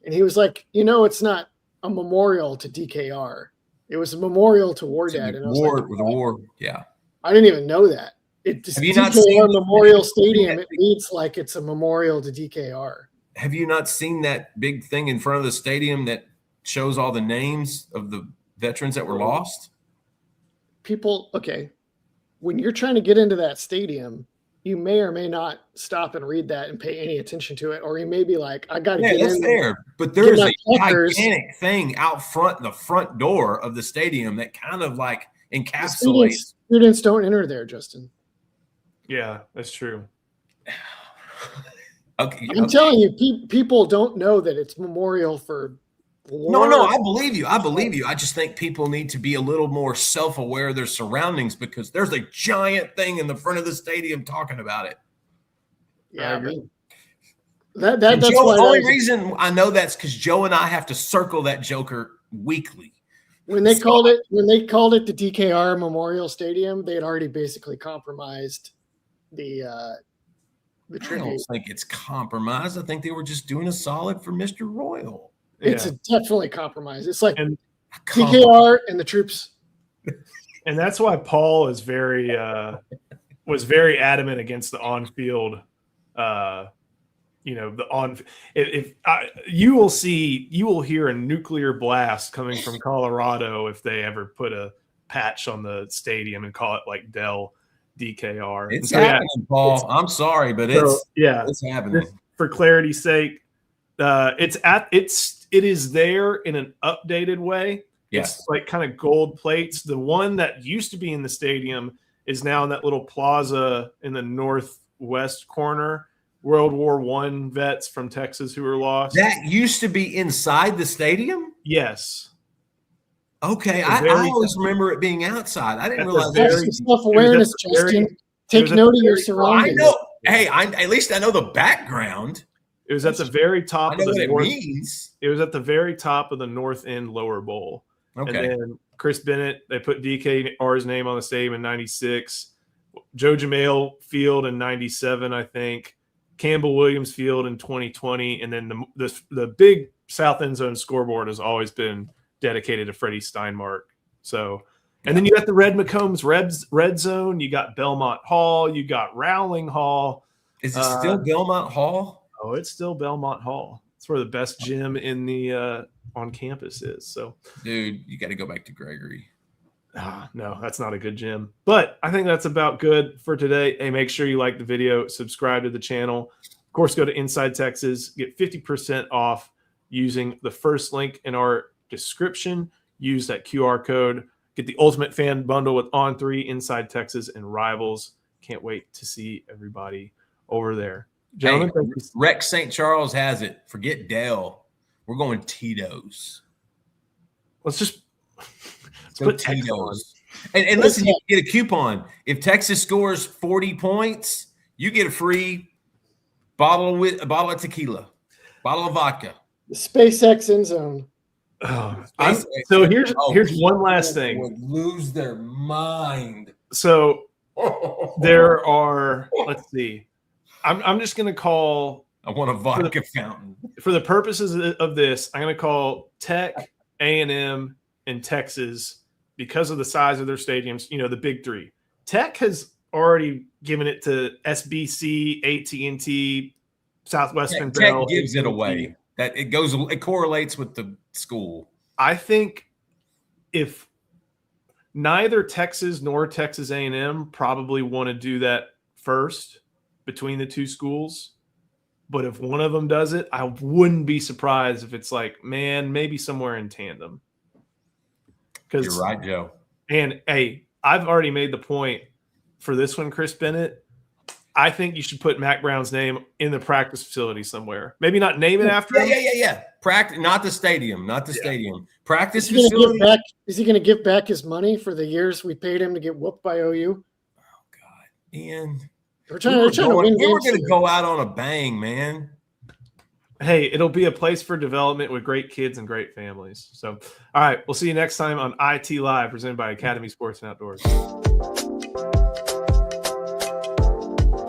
And he was like, it's not a memorial to DKR. It was a memorial to War Dad. And I was like, The war. Yeah. I didn't even know that. Have you not seen DKR Memorial Stadium, it reads like it's a memorial to DKR. Have you not seen that big thing in front of the stadium that shows all the names of the veterans that were lost? Okay. When you're trying to get into that stadium, you may or may not stop and read that and pay any attention to it. Or you may be like, I got to get that's in there. But there's a checkers. gigantic thing out front, the front door of the stadium that kind of encapsulates. Students don't enter there, Justin. Yeah, that's true. Okay. I'm telling you, people don't know that it's memorial for war. No, I believe you. I believe you. I just think people need to be a little more self-aware of their surroundings because there's a giant thing in the front of the stadium talking about it. Yeah, agree. that's Joe, why the only reason I know that's because Joe and I have to circle that joker weekly. when they called it the DKR Memorial Stadium, they had already basically compromised the I tribute. don't think it's compromised. I think they were just doing a solid for Mr. Royal. It's definitely compromise. It's like And DKR and the troops. And that's why Paul is was very adamant against the on-field. You will hear a nuclear blast coming from Colorado if they ever put a patch on the stadium and call it like Dell DKR. It's So, happening, Paul. I'm sorry, but it's happening. For clarity's sake, it is there in an updated way. Yes. It's like kind of gold plates. The one that used to be in the stadium is now in that little plaza in the northwest corner. World War I vets from Texas who were lost. That used to be inside the stadium? Yes. Okay. I always remember it being outside. I didn't realize That's that. some self-awareness, Justin. Take note of your I surroundings. know. Hey, at least I know the background. It was at the very top I know of what the it north. means. It was at the very top of the north end lower bowl. Okay. And then Chris Bennett, they put DKR's name on the stadium in 96. Joe Jamail Field in 97, I think. Campbell Williams Field in 2020. And then the big south end zone scoreboard has always been dedicated to Freddie Steinmark. So, and then you got the Red McCombs Red Zone. You got Belmont Hall. You got Rowling Hall. Is it still Belmont Hall? Oh, it's still Belmont Hall. It's where the best gym in the on campus is. So, Dude, you got to go back to Gregory. no, that's not a good gym. But I think that's about good for today. Hey, make sure you like the video, subscribe to the channel. Of course, go to Inside Texas, get 50% off using the first link in our description. Use that QR code. Get the Ultimate Fan Bundle with On3, Inside Texas, and Rivals. Can't wait to see everybody over there. Gentlemen, Hey, Rex St. Charles has it. Forget Dell. We're going Tito's. let's Go put Texas on. Tito's. And listen, you can get a coupon. If Texas scores 40 points, you get a free bottle of tequila, bottle of vodka. The SpaceX end zone. So here's one last thing. Would lose their mind. So there are, let's see. I'm just going to call, I want a vodka fountain. for the purposes of this, I'm going to call Tech, A&M, and Texas, because of the size of their stadiums, the big three. Tech has already given it to SBC, AT&T, Southwestern Tech Bell. gives it AT&T. away. That it correlates with the school. I think if neither Texas nor Texas A&M probably want to do that first between the two schools, but if one of them does it, I wouldn't be surprised if it's like, man, maybe somewhere in tandem. You're right, Joe. And hey, I've already made the point for this one, Chris Bennett. I think you should put Mac Brown's name in the practice facility somewhere. Maybe not name it after him. Yeah. Practice, not the stadium, stadium. Practice Is facility. he going to give back his money for the years we paid him to get whooped by OU? Oh God, Ian. We're trying to win We were games going to here. go out on a bang, man. Hey, it'll be a place for development with great kids and great families. So, all right, we'll see you next time on IT Live, presented by Academy Sports and Outdoors.